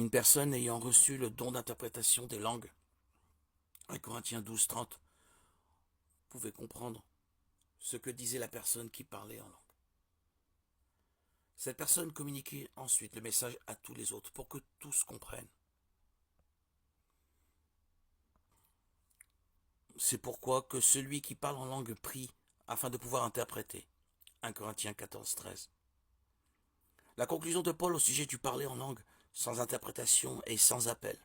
Une personne ayant reçu le don d'interprétation des langues, 1 Corinthiens 12, 30, pouvait comprendre ce que disait la personne qui parlait en langue. Cette personne communiquait ensuite le message à tous les autres pour que tous comprennent. C'est pourquoi que celui qui parle en langue prie afin de pouvoir interpréter. 1 Corinthiens 14, 13. La conclusion de Paul au sujet du parler en langue sans interprétation et sans appel.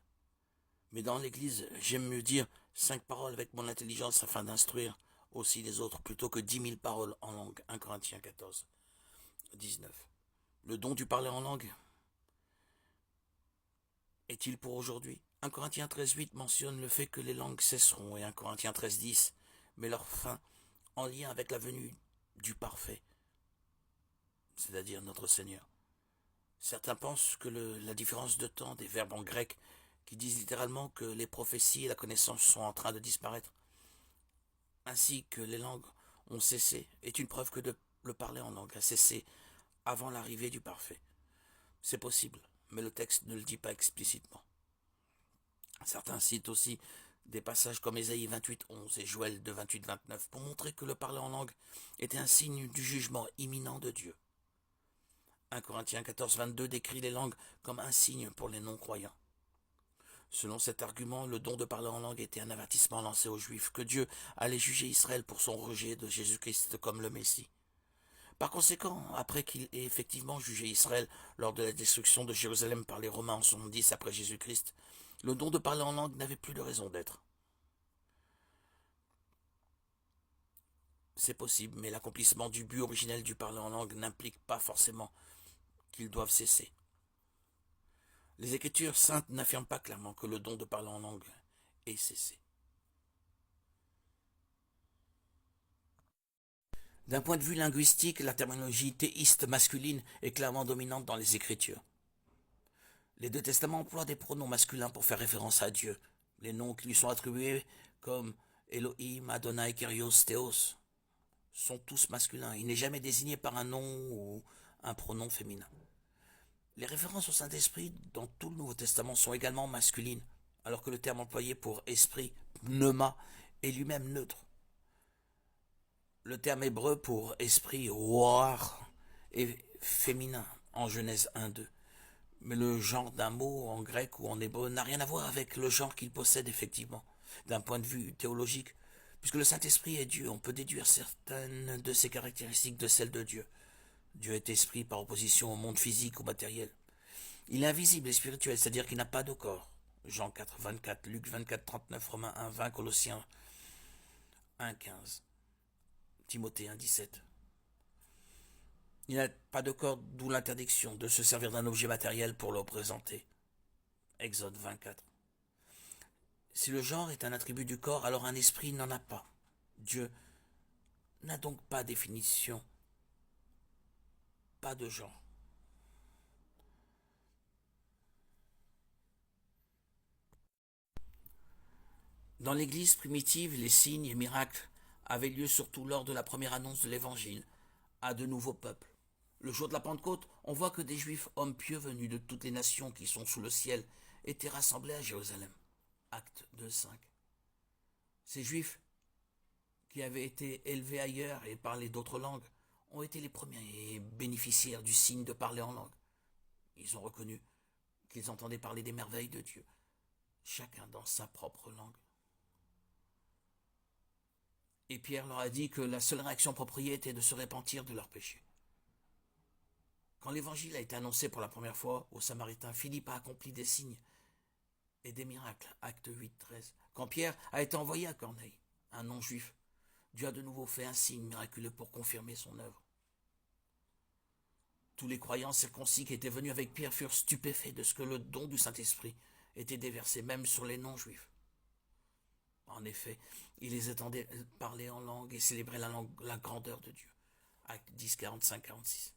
Mais dans l'Église, j'aime mieux dire 5 paroles avec mon intelligence afin d'instruire aussi les autres plutôt que 10 000 paroles en langue. 1 Corinthiens 14, 19. Le don du parler en langue est-il pour aujourd'hui? 1 Corinthiens 13, 8 mentionne le fait que les langues cesseront et 1 Corinthiens 13, 10 met leur fin en lien avec la venue du parfait, c'est-à-dire notre Seigneur. Certains pensent que la différence de temps des verbes en grec qui disent littéralement que les prophéties et la connaissance sont en train de disparaître, ainsi que les langues ont cessé, est une preuve que le parler en langue a cessé avant l'arrivée du parfait. C'est possible, mais le texte ne le dit pas explicitement. Certains citent aussi des passages comme Ésaïe 28, 11 et Joël 2, 28, 29 pour montrer que le parler en langue était un signe du jugement imminent de Dieu. 1 Corinthiens 14, 22 décrit les langues comme un signe pour les non-croyants. Selon cet argument, le don de parler en langue était un avertissement lancé aux Juifs que Dieu allait juger Israël pour son rejet de Jésus-Christ comme le Messie. Par conséquent, après qu'il ait effectivement jugé Israël lors de la destruction de Jérusalem par les Romains en 70 après Jésus-Christ, le don de parler en langue n'avait plus de raison d'être. C'est possible, mais l'accomplissement du but originel du parler en langue n'implique pas forcément qu'ils doivent cesser. Les Écritures saintes n'affirment pas clairement que le don de parler en langue ait cessé. D'un point de vue linguistique, la terminologie théiste masculine est clairement dominante dans les Écritures. Les deux testaments emploient des pronoms masculins pour faire référence à Dieu. Les noms qui lui sont attribués, comme Elohim, Adonai, Kyrios, Théos, sont tous masculins. Il n'est jamais désigné par un nom ou un pronom féminin. Les références au Saint-Esprit dans tout le Nouveau Testament sont également masculines, alors que le terme employé pour esprit, pneuma, est lui-même neutre. Le terme hébreu pour esprit, roar, est féminin en Genèse 1-2. Mais le genre d'un mot en grec ou en hébreu n'a rien à voir avec le genre qu'il possède effectivement, d'un point de vue théologique. Puisque le Saint-Esprit est Dieu, on peut déduire certaines de ses caractéristiques de celles de Dieu. Dieu est esprit par opposition au monde physique ou matériel. Il est invisible et spirituel, c'est-à-dire qu'il n'a pas de corps. Jean 4, 24, Luc 24, 39, Romains 1, 20, Colossiens 1, 15, Timothée 1, 17. Il n'a pas de corps, d'où l'interdiction de se servir d'un objet matériel pour le représenter. Exode 24. Si le genre est un attribut du corps, alors un esprit n'en a pas. Dieu n'a donc pas définition, pas de genre. Dans l'Église primitive, les signes et miracles avaient lieu surtout lors de la première annonce de l'Évangile à de nouveaux peuples. Le jour de la Pentecôte, on voit que des Juifs, hommes pieux venus de toutes les nations qui sont sous le ciel, étaient rassemblés à Jérusalem. Acte 2, 5. Ces Juifs, qui avaient été élevés ailleurs et parlaient d'autres langues, ont été les premiers bénéficiaires du signe de parler en langue. Ils ont reconnu qu'ils entendaient parler des merveilles de Dieu, chacun dans sa propre langue. Et Pierre leur a dit que la seule réaction appropriée était de se repentir de leurs péchés. Quand l'évangile a été annoncé pour la première fois aux Samaritains, Philippe a accompli des signes et des miracles. Acte 8, 13. Quand Pierre a été envoyé à Corneille, un non-juif, Dieu a de nouveau fait un signe miraculeux pour confirmer son œuvre. Tous les croyants circoncis qui étaient venus avec Pierre furent stupéfaits de ce que le don du Saint-Esprit était déversé même sur les non-juifs. En effet, il les entendait parler en langue et célébrer la grandeur de Dieu. Acte 10, 45, 46.